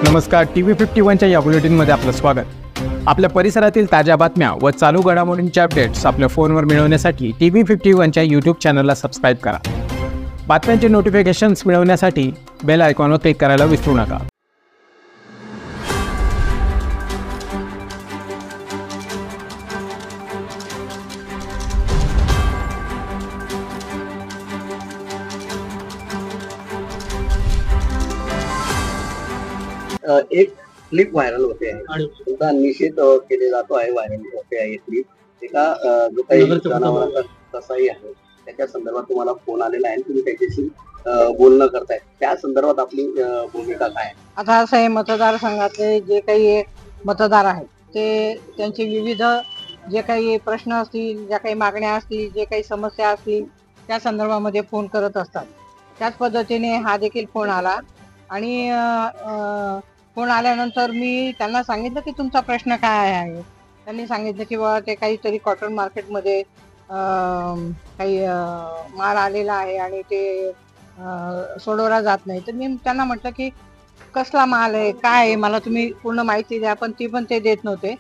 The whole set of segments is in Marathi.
नमस्कार, TV51च्या या बुलेटिनमध्ये आपलं स्वागत. आपल्या परिसरातील ताज्या बातम्या व चालू घडामोडींचे अपडेट्स आपल्या फोनवर मिळवण्यासाठी TV51च्या यूट्यूब चॅनलला सबस्क्राईब करा. बातम्यांचे नोटिफिकेशन्स मिळवण्यासाठी बेल आयकॉनवर क्लिक करायला विसरू नका. एक क्लिप व्हायरल होते आहे आणि त्याचा निषेध केले जातो आहे. व्हायरल होते आहे क्लिप एका जो काही जनावरांचा कसाई आहे त्याच्या संदर्भात तुम्हाला फोन आलेला आहे, तुम्ही त्याच्याशी बोलणं करताय, त्या संदर्भात आपली भूमिका काय आहे? आता असं आहे, मतदारसंघातले जे काही मतदार आहेत ते त्यांचे विविध जे काही प्रश्न असतील, ज्या काही मागण्या असतील, जे काही समस्या असतील त्या संदर्भामध्ये फोन करत असतात. त्याच पद्धतीने हा देखील फोन आला आणि फोन आल्यानंतर मी त्यांना सांगितलं की तुमचा प्रश्न काय आहे. त्यांनी सांगितलं की बाबा ते काहीतरी कॉटन मार्केटमध्ये काही माल आलेला आहे आणि ते सोडवला जात नाही. तर मी त्यांना म्हटलं की कसला माल आहे, काय आहे, मला तुम्ही पूर्ण माहिती द्या. पण ते देत नव्हते.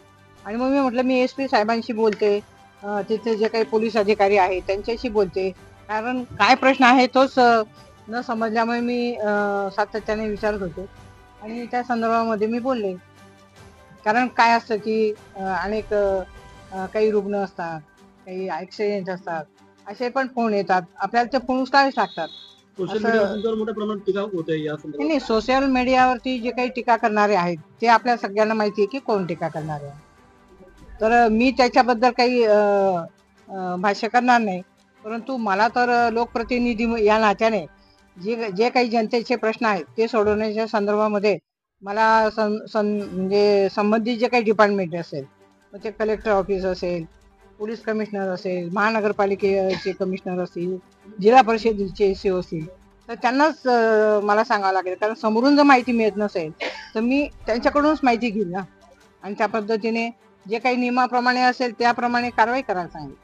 आणि मग मी म्हटलं मी SP साहेबांशी बोलते, तिथे जे काही पोलीस अधिकारी आहेत त्यांच्याशी बोलते, कारण काय प्रश्न आहे तोच न समजल्यामुळे मी सातत्याने विचारत होते आणि त्या संदर्भामध्ये मी बोलले. कारण काय असतं की अनेक काही रुग्ण असतात, काही ॲक्सिडेंट असतात, असे पण फोन येतात, आपल्याला ते फोन उचलावेच लागतात. मोठ्या प्रमाणात टीका होते या संदर्भात. नाही, सोशल मीडियावरती जे काही टीका करणारे आहेत ते आपल्या सगळ्यांना माहिती आहे की कोण टीका करणारे आहे. तर मी त्याच्याबद्दल काही भाष्य करणार नाही. परंतु मला तर लोकप्रतिनिधी या नात्याने जे काही जनतेचे प्रश्न आहेत ते सोडवण्याच्या संदर्भामध्ये मला म्हणजे संबंधित जे काही डिपार्टमेंट असेल, मग ते कलेक्टर ऑफिस असेल, पोलीस कमिशनर असेल, महानगरपालिकेचे कमिशनर असतील, जिल्हा परिषदेचे CO असतील, तर त्यांनाच मला सांगावं लागेल. कारण समोरून जर माहिती मिळत नसेल तर मी त्यांच्याकडूनच माहिती घेईल ना, आणि त्या पद्धतीने जे काही नियमाप्रमाणे असेल त्याप्रमाणे कारवाई करायला सांगेल.